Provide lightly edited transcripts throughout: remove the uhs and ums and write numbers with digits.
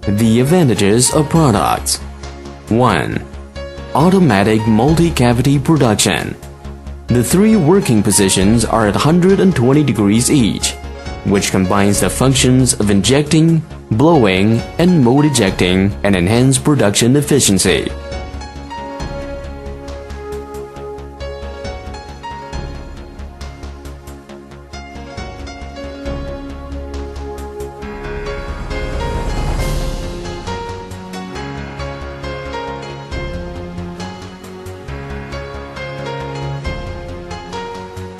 The advantages of products. 1. Automatic multi-cavity production. The three working positions are at 120 degrees each, which combines the functions of injecting, blowing, and mold ejecting and enhance production efficiency.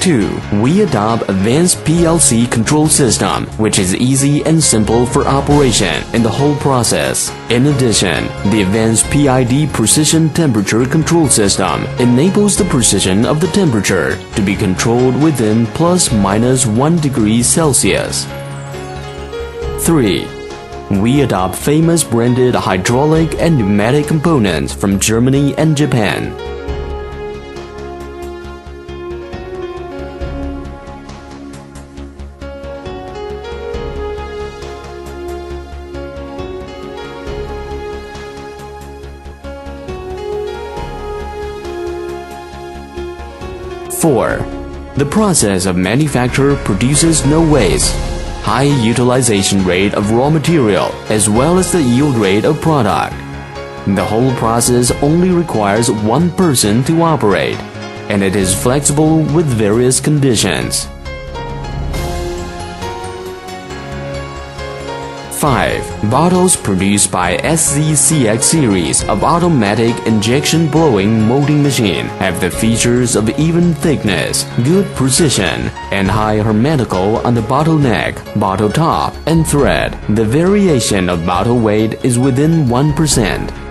2. We adopt advanced PLC control system, which is easy and simple for operation in the whole process. In addition, the advanced PID precision temperature control system enables the precision of the temperature to be controlled within ±1 degree Celsius. 3. We adopt famous branded hydraulic and pneumatic components from Germany and Japan. 4. The process of manufacture produces no waste, high utilization rate of raw material, as well as the yield rate of product. The whole process only requires one person to operate, and it is flexible with various conditions. 5. Bottles produced by SZCX series of automatic injection blowing molding machine have the features of even thickness, good precision, and high hermetical on the bottle neck, bottle top, and thread. The variation of bottle weight is within 1%.